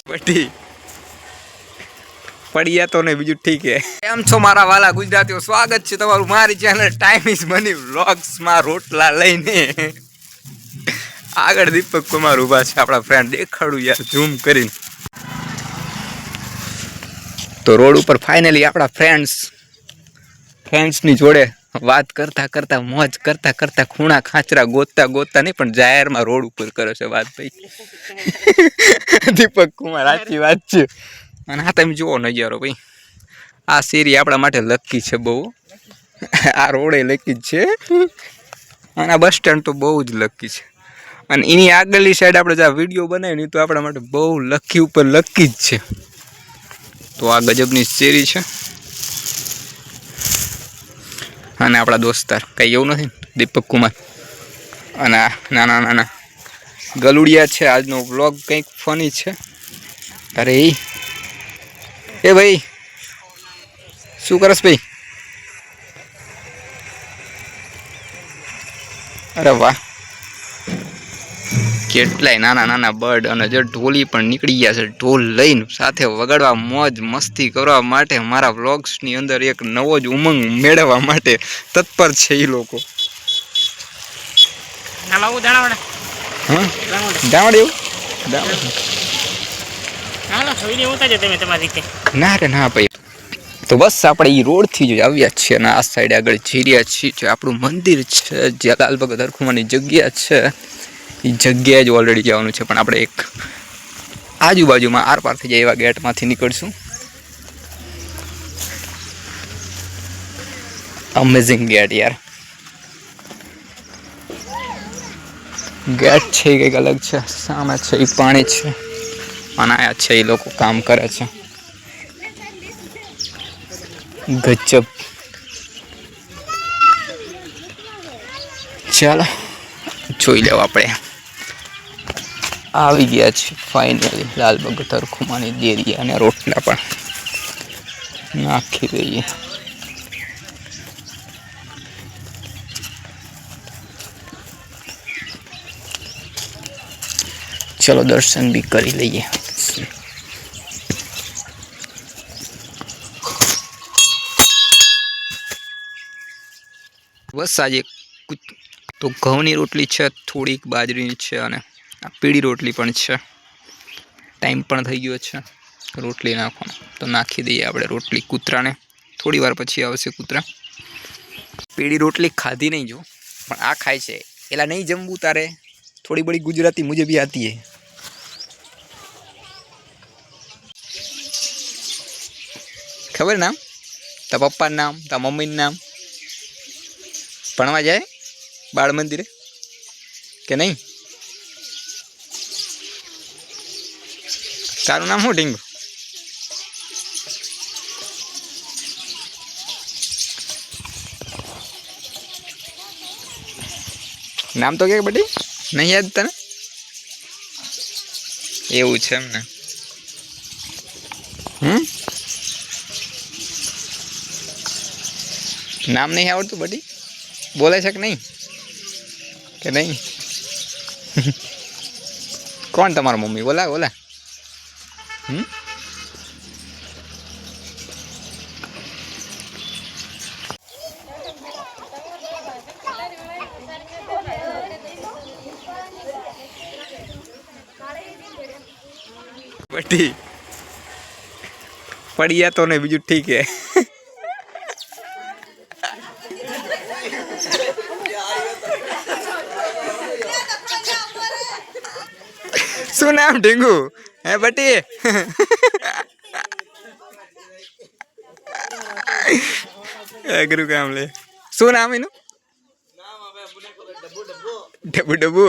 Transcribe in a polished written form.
બટી પડ્યા તો ને બીજું ઠીક હે। કેમ છો મારા વાલા ગુજરાતીઓ, સ્વાગત છે તમારું મારી channel time is money vlogs માં રોટલા લઈને। આગળ દીપક કુમાર ઉભા છે, આપણા ફ્રેન્ડ દેખાડું યાર ઝૂમ કરીને। તો રોડ ઉપર ફાઇનલી આપણા ફ્રેન્ડ્સ ની જોડે વાત કરતા કરતા મોજ કરતા કરતા ખૂણા ખાચરા ગોતતા ગોતતા નહીં પણ જાહેરમાં રોડ ઉપર કરે છે વાત ભાઈ। દીપક કુમાર સાચી વાત છે। અને હા તમે જુઓ નજારો ભાઈ, આ શેરી આપણા માટે લકી છે બહુ। આ રોડે લકી જ છે અને આ બસ સ્ટેન્ડ તો બહુ જ લકી છે। અને એની આગળની સાઈડ આપણે જે વિડીયો બનાવી તો આપણા માટે બહુ લકી ઉપર લકી જ છે। તો આ ગજબની શેરી છે અને આપણા દોસ્તાર કંઈ એવું નથી દીપક કુમાર અને નાના નાના ગલુડિયા છે। આજનો વ્લોગ કંઈક ફની છે। અરે એ ભાઈ શું કરસ ભાઈ? અરે વાહ, કેટલાય નાના નાના બર્ડ અને જે ઢોલી પણ નીકળી ગયા છે ઢોલ લઈને સાથે વગાડવા મોજ મસ્તી કરવા માટે, મારા વ્લોગ્સની અંદર એક નવો જ ઉમંગ મેળવવા માટે તત્પર છે એ લોકો। ના રે ના ભાઈ, તો બસ આપણે એ રોડથી જ આવ્યા છીએ અને આ સાઈડ આગળ જઈ રહ્યા છીએ જે આપણું મંદિર છે, જ્યાં લાલ ભગત હરખુમાની જગ્યા છે। એ જગ્યાએ જ ઓલરેડી જવાનું છે પણ આપણે એક આજુબાજુમાં આર પાર થઈ જાય એવા ગેટમાંથી નીકળશું। અમેઝિંગ ગેટ યાર, ગેટ છે એ કંઈક અલગ છે। સામે છે એ પાણી છે અને આયા છે એ લોકો કામ કરે છે। ગજબ, ચાલો જોઈ લેવા આપણે આવી ગયા છે ફાઇનલી લાલ ભગત હરખુમાની દેરી અને રોટલા પણ નાખી દઈએ। ચલો દર્શન બી કરી લઈએ। બસ આજે તો ઘઉંની રોટલી છે, થોડીક બાજરીની છે અને આ પીળી રોટલી પણ છે। ટાઈમ પણ થઈ ગયો છે રોટલી નાખવાનો, તો નાખી દઈએ આપણે રોટલી કૂતરાને। થોડી વાર પછી આવશે કૂતરા। પીળી રોટલી ખાધી નહીં જો, પણ આ ખાય છે। એલા નહીં જમવું તારે, થોડી બડી ગુજરાતી મુझे भी आती है। ખબર નામ તાર પપ્પાનું નામ, તાર મમ્મીનું નામ? ભણવા જાય બાળ મંદિરે કે નહીં? તારું નામ શું ઢીંગુ? નામ તો કે બટી નહીં યાદ તને? એવું છે એમને? નામ નહીં આવડતું બટી? બોલે છે કે નહીં કે નહીં? કોણ તમારા મમ્મી? બોલા બોલા। બટી પડ્યા તો ને બીજું ઠીક હે। શું નામ ઢીંગુ હે બટી? અઘરું કામ લે। શું નામ એનું? ડબ્બુ ડબ્બુ।